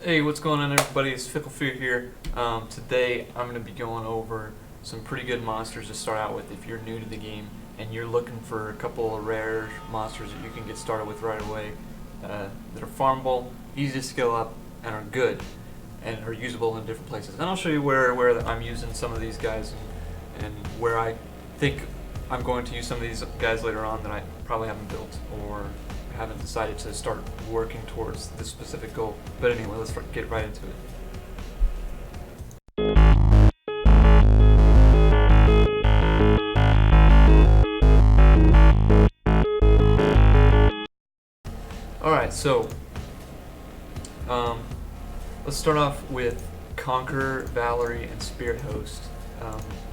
Hey, what's going on, everybody? It's Fickle here. Today I'm going to be going over some pretty good monsters to start out with if you're new to the game and you're looking for a couple of rare monsters that you can get started with right away that are farmable, easy to skill up, and are good and are usable in different places. And I'll show you where I'm using some of these guys and where I think I'm going to use some of these guys later on that I probably haven't built or haven't decided to start working towards this specific goal. But anyway, let's get right into it. Alright, so let's start off with Conqueror, Valerie, and Spirit Host.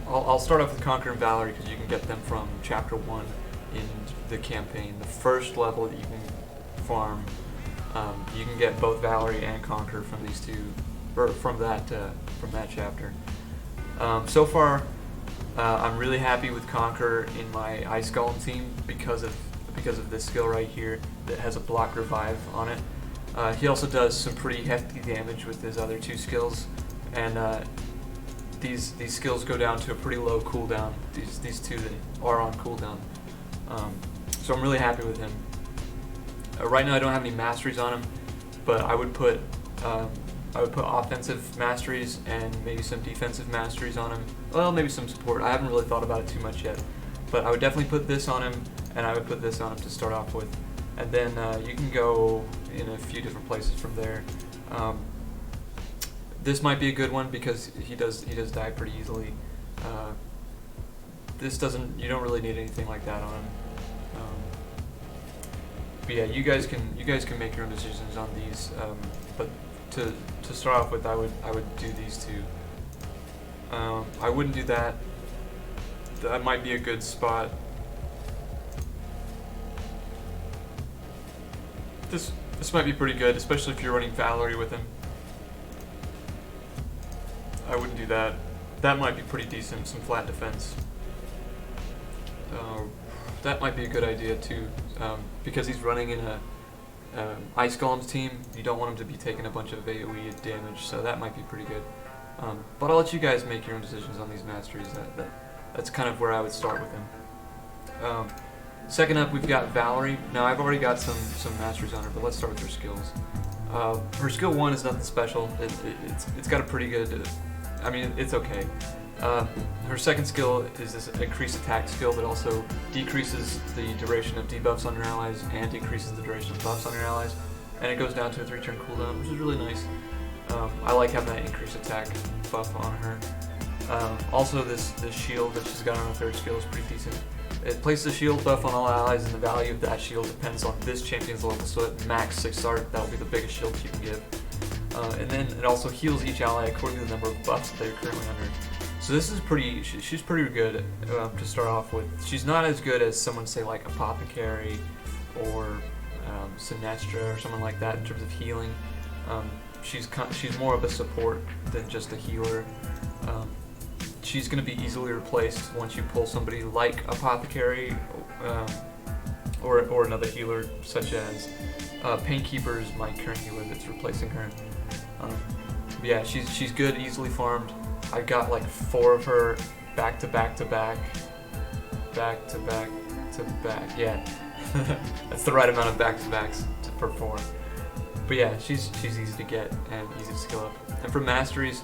I'll start off with Conqueror and Valerie because you can get them from Chapter 1 in the campaign. The first level that you can farm, you can get both Valerie and Conqueror from these two, or from that chapter. So far, I'm really happy with Conqueror in my Ice Golem team because of this skill right here that has a block revive on it. He also does some pretty hefty damage with his other two skills, and these skills go down to a pretty low cooldown. These two that are on cooldown. So I'm really happy with him. Right now I don't have any masteries on him, but I would put offensive masteries and maybe some defensive masteries on him. Well, maybe some support. I haven't really thought about it too much yet, but I would definitely put this on him, and I would put this on him to start off with, and then you can go in a few different places from there. This might be a good one because he does die pretty easily. You don't really need anything like that on him. But yeah, you guys can make your own decisions on these. But to start off with, I would do these two. I wouldn't do that. That might be a good spot. This might be pretty good, especially if you're running Valerie with him. I wouldn't do that. That might be pretty decent, some flat defense. That might be a good idea too, because he's running in a Ice Golem's team. You don't want him to be taking a bunch of AoE damage, so that might be pretty good. But I'll let you guys make your own decisions on these masteries. That's kind of where I would start with him. Second up, we've got Valerie. Now, I've already got some masteries on her, but let's start with her skills. Her skill 1 is nothing special. It's got a pretty good... I mean, it's okay. Her second skill is this increased attack skill that also decreases the duration of debuffs on your allies and increases the duration of buffs on your allies. And it goes down to a 3-turn cooldown, which is really nice. I like having that increased attack buff on her. Also, this shield that she's got on her third skill is pretty decent. It places a shield buff on all allies, and the value of that shield depends on this champion's level. So at max 6 art, that will be the biggest shield you can give. And then it also heals each ally according to the number of buffs that they're currently under. So this is pretty. She's pretty good to start off with. She's not as good as someone, say, like Apothecary or Sinestra or someone like that in terms of healing. She's more of a support than just a healer. She's going to be easily replaced once you pull somebody like Apothecary or another healer such as Painkeeper is my current healer that's replacing her. Yeah, she's good, easily farmed. I've got like 4 of her back to back to back. Yeah, that's the right amount of back to backs to perform. But yeah, she's easy to get and easy to skill up. And for masteries,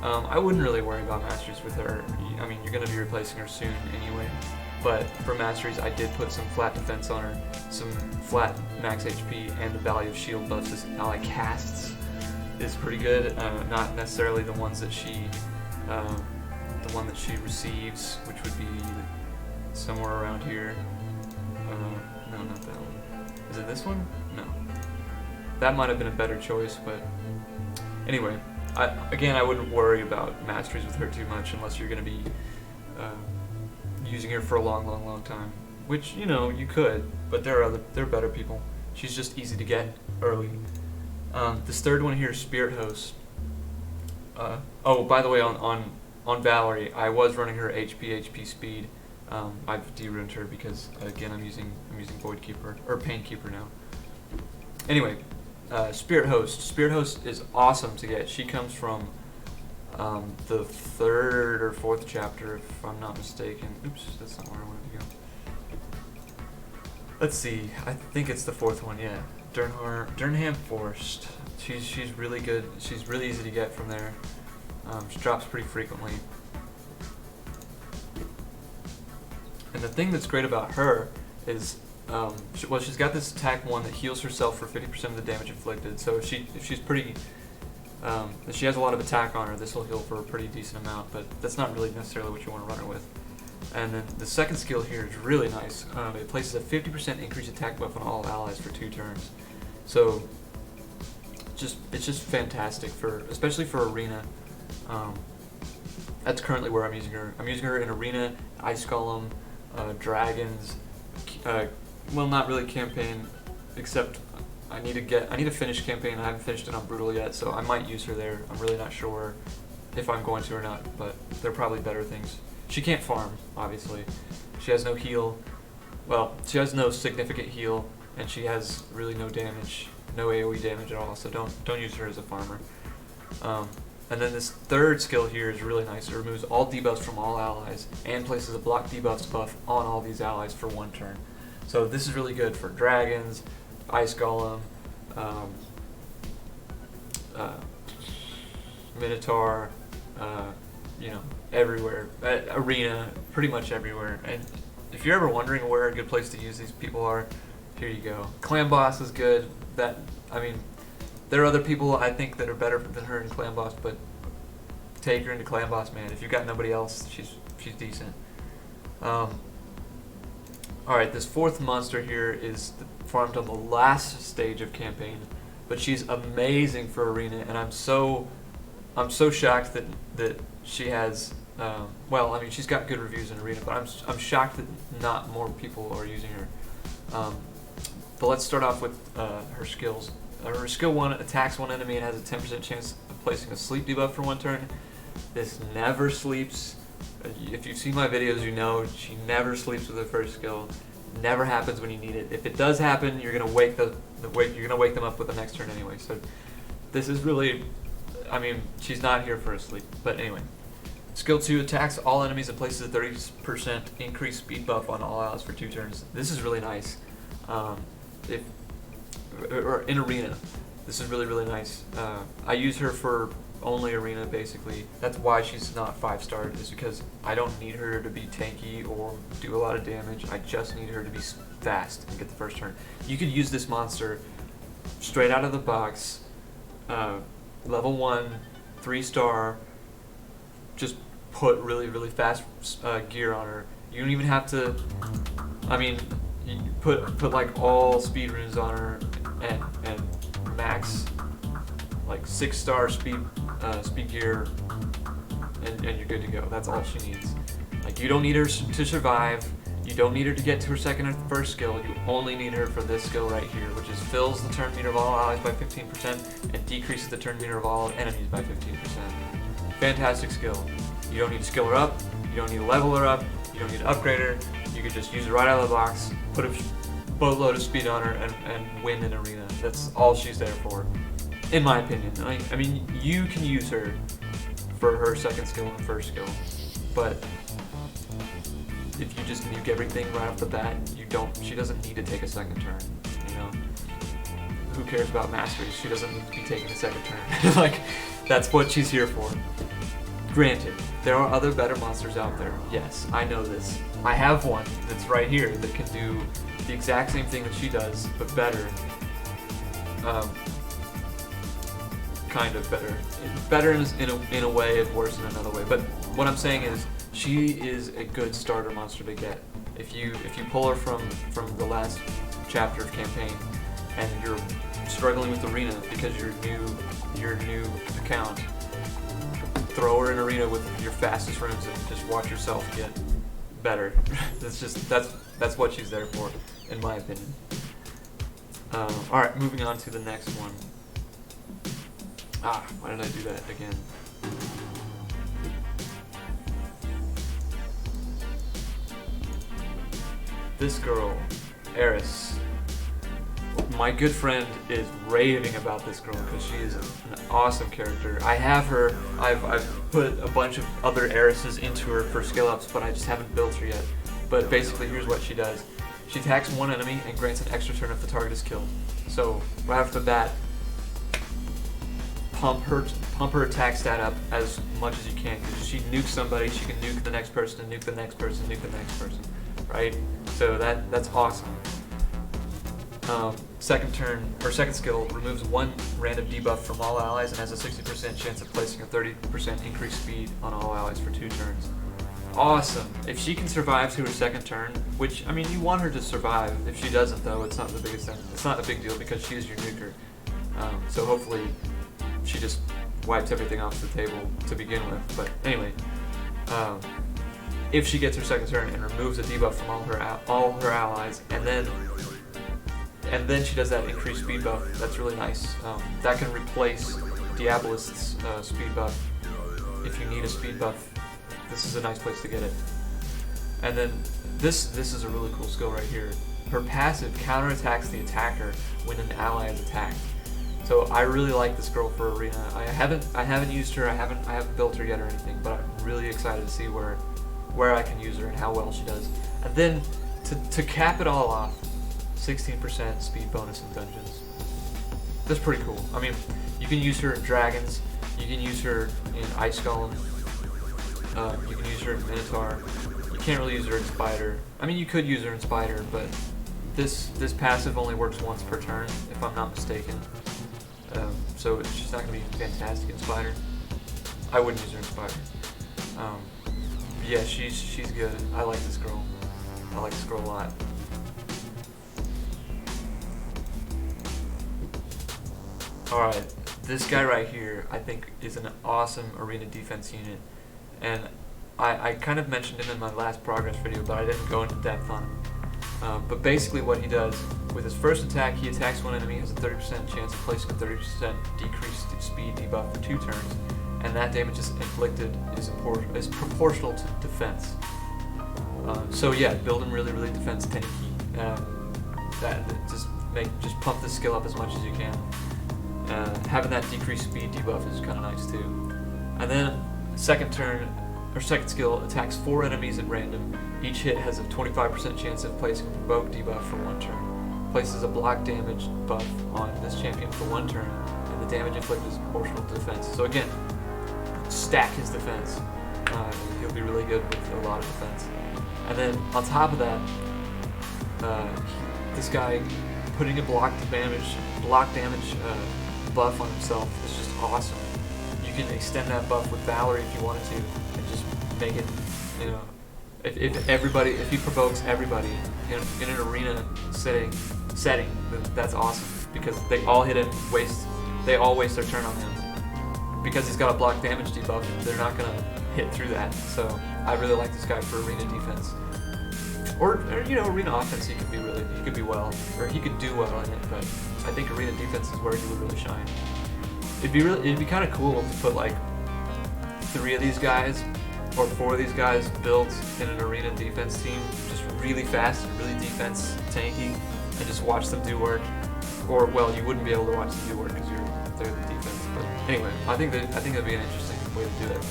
I wouldn't really worry about masteries with her. I mean, you're going to be replacing her soon anyway. But for masteries, I did put some flat defense on her, some flat max HP, and the value of shield buffs this ally casts is pretty good. Not necessarily the ones that the one that she receives, which would be somewhere around here. No, not that one. Is it this one? No. That might have been a better choice, but anyway. I wouldn't worry about masteries with her too much unless you're going to be using her for a long time. Which, you know, you could, but there are better people. She's just easy to get early. This third one here is Spirit Host. Oh, by the way, on Valerie, I was running her HP speed. I've de-ruined her because again I'm using Void Keeper or Pain Keeper now. Anyway, Spirit Host. Spirit Host is awesome to get. She comes from the 3rd or 4th chapter, if I'm not mistaken. Oops, that's not where I wanted to go. Let's see. I think it's the 4th one. Yeah, Durnham Forest. She's really good. She's really easy to get from there. She drops pretty frequently. And the thing that's great about her is, she's got this attack 1 that heals herself for 50% of the damage inflicted. So if she's pretty, if she has a lot of attack on her, this will heal for a pretty decent amount. But that's not really necessarily what you want to run her with. And then the second skill here is really nice. It places a 50% increased attack buff on all allies for 2 turns. So it's just fantastic especially for arena. That's currently where I'm using her. I'm using her in arena, ice golem, dragons. Well, not really campaign, except I need to finish campaign. I haven't finished it on brutal yet, so I might use her there. I'm really not sure if I'm going to or not, but there are probably better things. She can't farm, obviously. She has no heal. Well, she has no significant heal, and she has really no damage, no AoE damage at all. So don't use her as a farmer. And then this third skill here is really nice. It removes all debuffs from all allies and places a block debuffs buff on all these allies for 1 turn. So this is really good for dragons, ice golem, minotaur, everywhere, arena, pretty much everywhere. And if you're ever wondering where a good place to use these people are, here you go. Clan Boss is good. There are other people I think that are better than her in Clan Boss, but take her into Clan Boss, man. If you've got nobody else, she's decent. Alright, this 4th monster here is farmed on the last stage of campaign, but she's amazing for arena, and I'm so shocked that she has. She's got good reviews in arena, but I'm shocked that not more people are using her. But let's start off with her skills. Her skill 1 attacks 1 enemy and has a 10% chance of placing a sleep debuff for 1 turn. This never sleeps. If you've seen my videos, you know she never sleeps with her first skill. Never happens when you need it. If it does happen, you're gonna wake them up with the next turn anyway. So this is really, she's not here for a sleep. But anyway, skill 2 attacks all enemies and places a 30% increased speed buff on all allies for 2 turns. This is really nice. Or in arena, this is really nice. I use her for only arena basically. That's why she's not 5-starred, is because I don't need her to be tanky or do a lot of damage. I just need her to be fast and get the first turn. You could use this monster straight out of the box, level 1, 3-star, just put really fast gear on her. You don't even have to, you put like all speed runes on her and max like 6-star speed gear, and you're good to go. That's all she needs. Like, you don't need her to survive. You don't need her to get to her second or first skill. You only need her for this skill right here, which is fills the turn meter of all allies by 15% and decreases the turn meter of all enemies by 15%. Fantastic skill. You don't need to skill her up. You don't need to level her up. You don't need to upgrade her. You can just use her right out of the box, put a boatload of speed on her, and win an arena. That's all she's there for, in my opinion. I mean, you can use her for her second skill and first skill, but if you just nuke everything right off the bat, she doesn't need to take a second turn, you know? Who cares about masteries? She doesn't need to be taking a second turn. Like, that's what she's here for. Granted, there are other better monsters out there. Yes, I know this. I have one that's right here that can do the exact same thing that she does, but better. Kind of better. Better in a way and worse in another way. But what I'm saying is, she is a good starter monster to get. If you pull her from the last chapter of campaign and you're struggling with arena because your new account, throw her in arena with your fastest runes and just watch yourself get better. That's what she's there for, in my opinion. Alright, moving on to the next one. Why did I do that again? This girl, Eris. my good friend is raving about this girl because she is an awesome character. I have her. I've put a bunch of other heiresses into her for skill ups, but I just haven't built her yet. But basically, here's what she does. She attacks one enemy and grants an extra turn if the target is killed. So right off the bat, pump her attack stat up as much as you can. Because she nukes somebody, she can nuke the next person, nuke the next person, nuke the next person, right? So that's awesome. Second skill removes one random debuff from all allies and has a 60% chance of placing a 30% increased speed on all allies for 2 turns. Awesome. If she can survive to her second turn, which, I mean, you want her to survive. If she doesn't, though, it's not the biggest thing. It's not a big deal because she is your nuker. So hopefully she just wipes everything off the table to begin with. But anyway, if she gets her second turn and removes a debuff from all her allies, and then she does that increased speed buff, that's really nice. That can replace Diabolist's speed buff. If you need a speed buff, this is a nice place to get it. And then this is a really cool skill right here. Her passive counterattacks the attacker when an ally is attacked. So I really like this girl for Arena. I haven't used her. I haven't built her yet or anything, but I'm really excited to see where I can use her and how well she does. And then to cap it all off, 16% speed bonus in dungeons. That's pretty cool. I mean, you can use her in dragons. You can use her in ice golem. You can use her in minotaur. You can't really use her in spider. I mean, you could use her in spider, but this passive only works once per turn, if I'm not mistaken. So she's not going to be fantastic in spider. I wouldn't use her in spider. Yeah, she's good. I like this girl. I like this girl a lot. Alright, this guy right here I think is an awesome arena defense unit, and I kind of mentioned him in my last progress video, but I didn't go into depth on him. But basically what he does, with his first attack, he attacks one enemy, has a 30% chance of placing a 30% decreased speed debuff for 2 turns, and that damage is inflicted is proportional to defense. So yeah, build him really, really defense tanky. Just pump this skill up as much as you can. Having that decreased speed debuff is kind of nice too. And then second skill attacks 4 enemies at random. Each hit has a 25% chance of placing a provoke debuff for 1 turn. Places a block damage buff on this champion for 1 turn, and the damage inflicted is proportional to defense. So again, stack his defense. He'll be really good with a lot of defense. And then on top of that, this guy putting a block damage buff on himself is just awesome. You can extend that buff with Valerie if you wanted to, and just make it, you know, if he provokes everybody in an arena setting, then that's awesome, because they all hit him, they all waste their turn on him. Because he's got a block damage debuff, they're not gonna hit through that. So I really like this guy for arena defense. Or you know, arena offense he could be well, or he could do well in it, but I think arena defense is where he would really shine. It'd be kind of cool to put like 3 of these guys or 4 of these guys built in an arena defense team, just really fast and really defense tanky, and just watch them do work. Or well, you wouldn't be able to watch them do work because they're the defense. But anyway, I think that'd be an interesting way to do it.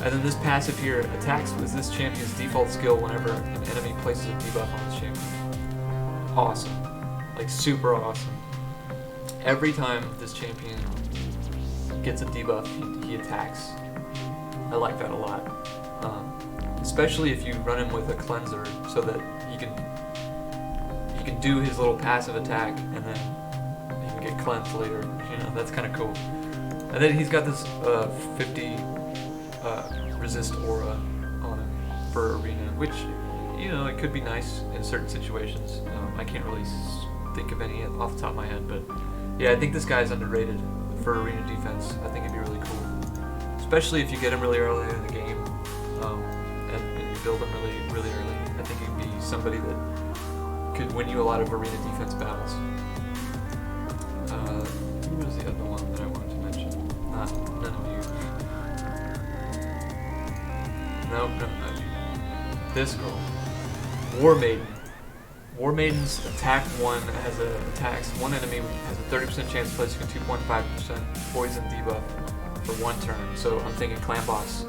And then this passive here attacks with this champion's default skill whenever an enemy places a debuff on this champion. Awesome. Like super awesome. Every time this champion gets a debuff, he attacks. I like that a lot. Especially if you run him with a cleanser so that he can do his little passive attack and then he can get cleansed later. You know, that's kind of cool. And then he's got this 50 resist aura on him for arena, which, you know, it could be nice in certain situations. I can't really think of any off the top of my head, but yeah, I think this guy's underrated for arena defense. I think it'd be really cool, especially if you get him really early in the game, and you build him really early. I think he'd be somebody that could win you a lot of arena defense battles. Who was the other one that I wanted to mention? None of you. Nope, not you. This girl, War Maiden. War Maiden's attack 1 attacks one enemy has a 30% chance of placing a 2.5% poison debuff for 1 turn. So I'm thinking Clan Boss.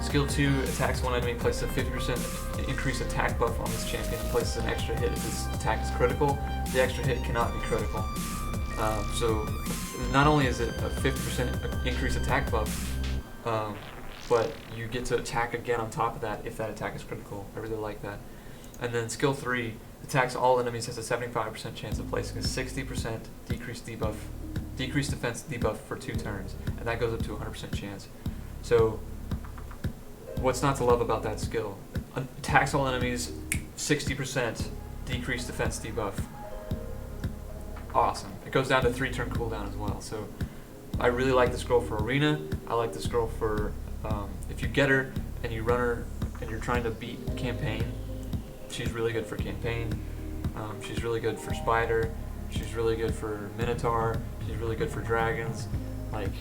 Skill 2 attacks one enemy, places a 50% increased attack buff on this champion, and places an extra hit if this attack is critical. The extra hit cannot be critical. So not only is it a 50% increased attack buff, but you get to attack again on top of that if that attack is critical. I really like that. And then skill 3 attacks all enemies, has a 75% chance of placing a 60% decreased defense debuff for 2 turns, and that goes up to a 100% chance. So what's not to love about that skill? Attacks all enemies, 60% decreased defense debuff. Awesome. It goes down to 3 turn cooldown as well. So I really like this girl for arena. I like this girl for if you get her and you run her and you're trying to beat campaign. She's really good for campaign. She's really good for spider. She's really good for minotaur. She's really good for dragons. Like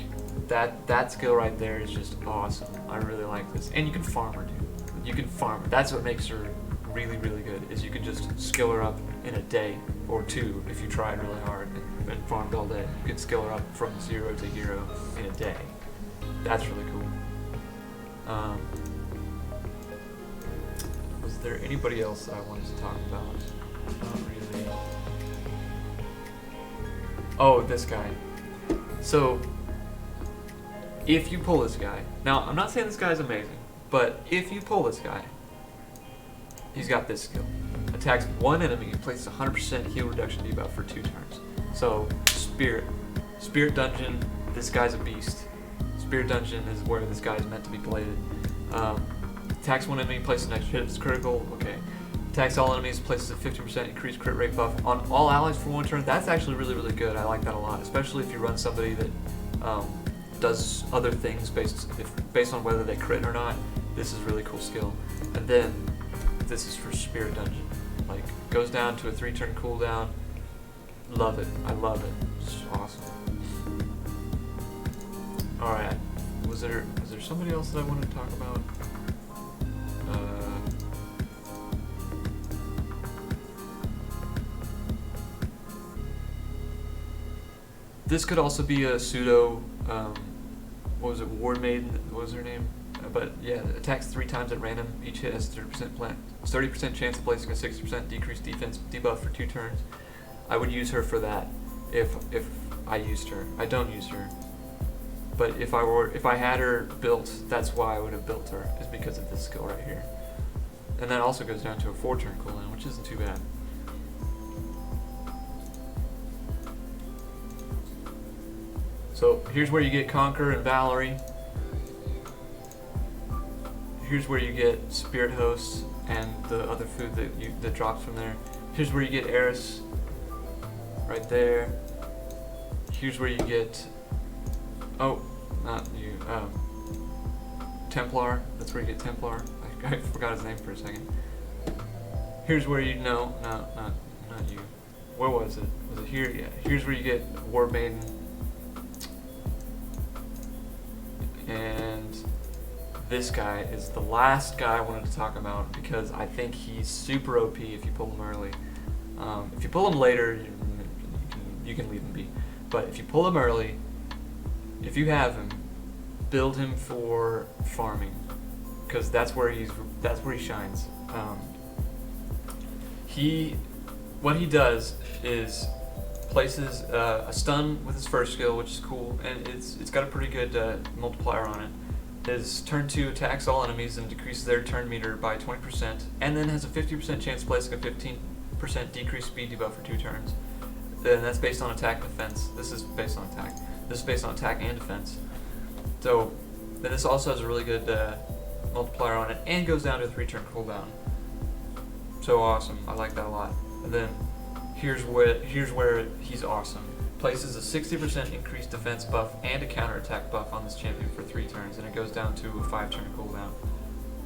that skill right there is just awesome. I really like this. And you can farm her, dude. You can farm her. That's what makes her really, really good, is you can just skill her up in a day or 2 if you tried really hard and farmed all day. You can skill her up from 0 to hero in a day. That's really cool. Was there anybody else that I wanted to talk about? Not really. Oh, this guy. So, if you pull this guy, now I'm not saying this guy's amazing, but if you pull this guy, he's got this skill. Attacks one enemy and places 100% heal reduction debuff for 2 turns. So, Spirit Dungeon, this guy's a beast. Spirit Dungeon is where this guy is meant to be played. Attacks one enemy, places an extra hit if it's critical. Okay. Attacks all enemies, places a 50% increased crit rate buff on all allies for 1 turn. That's actually really, really good. I like that a lot, especially if you run somebody that does other things based on whether they crit or not. This is a really cool skill. And then this is for Spirit Dungeon. Like, goes down to a 3 turn cooldown. Love it. I love it. It's awesome. Alright. Was there somebody else that I wanted to talk about? This could also be a pseudo, what was it, War Maiden, what was her name? But yeah, attacks 3 times at random. Each hit has 30% chance of placing a 60% decreased defense debuff for 2 turns. I would use her for that if I used her. I don't use her. But if I had her built, that's why I would have built her, is because of this skill right here. And that also goes down to a 4 turn cooldown, which isn't too bad. So here's where you get Conquer and Valerie. Here's where you get Spirit Host and the other food that drops from there. Here's where you get Eris, right there. Here's where you get, oh, not you, Templar. That's where you get Templar. I forgot his name for a second. Here's where you, no, not you. Where was it? Was it here? Yeah. Here's where you get War Maiden. And this guy is the last guy I wanted to talk about because I think he's super OP if you pull him early. If you pull him later, you can leave him be. But if you pull him early, if you have him, build him for farming, because that's where he shines. What he does is places a stun with his first skill, which is cool, and it's got a pretty good multiplier on it. His turn 2 attacks all enemies and decreases their turn meter by 20%, and then has a 50% chance of placing a 15% decreased speed debuff for 2 turns. And that's based on attack and defense. This is based on attack. This is based on attack and defense. So, then this also has a really good multiplier on it, and goes down to a 3 turn cooldown. So awesome. I like that a lot. And then here's where he's awesome. Places a 60% increased defense buff and a counterattack buff on this champion for 3 turns, and it goes down to a 5 turn cooldown.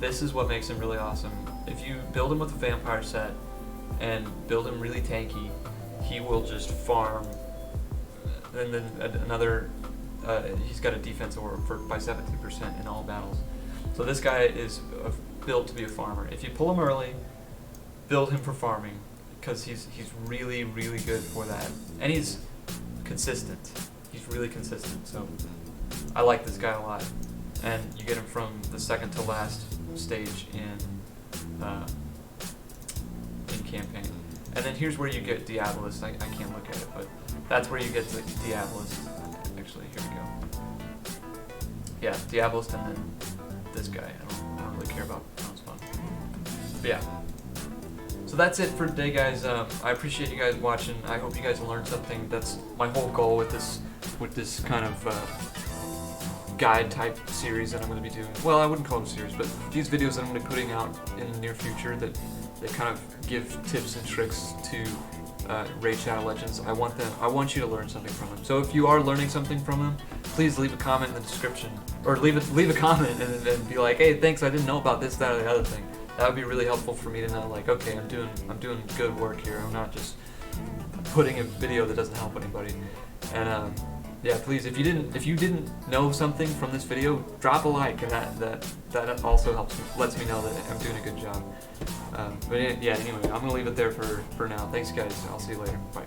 This is what makes him really awesome. If you build him with a vampire set and build him really tanky, he will just farm. And then another, he's got a defense aura by 17% in all battles. So this guy is built to be a farmer. If you pull him early, build him for farming because he's really good for that, and he's consistent. He's really consistent. So I like this guy a lot, and you get him from the second to last stage in campaign. And then here's where you get Diabolist. I can't look at it, but that's where you get the Diabolist. Actually, here we go. Yeah, Diabolist, and then this guy. I don't really care about. Sounds fun. But yeah. So that's it for today, guys. I appreciate you guys watching. I hope you guys learned something. That's my whole goal with this kind of guide type series that I'm going to be doing. Well, I wouldn't call them series, but these videos that I'm going to be putting out in the near future that kind of give tips and tricks to Raid Shadow Legends. I want you to learn something from them. So if you are learning something from them, please leave a comment in the description, or leave a comment and then be like, hey, thanks, I didn't know about this, that, or the other thing. That would be really helpful for me to know, like, okay, I'm doing good work here. I'm not just putting a video that doesn't help anybody. And yeah, please, if you didn't know something from this video, drop a like, and that also lets me know that I'm doing a good job. But yeah, anyway, I'm gonna leave it there for now. Thanks, guys. I'll see you later. Bye.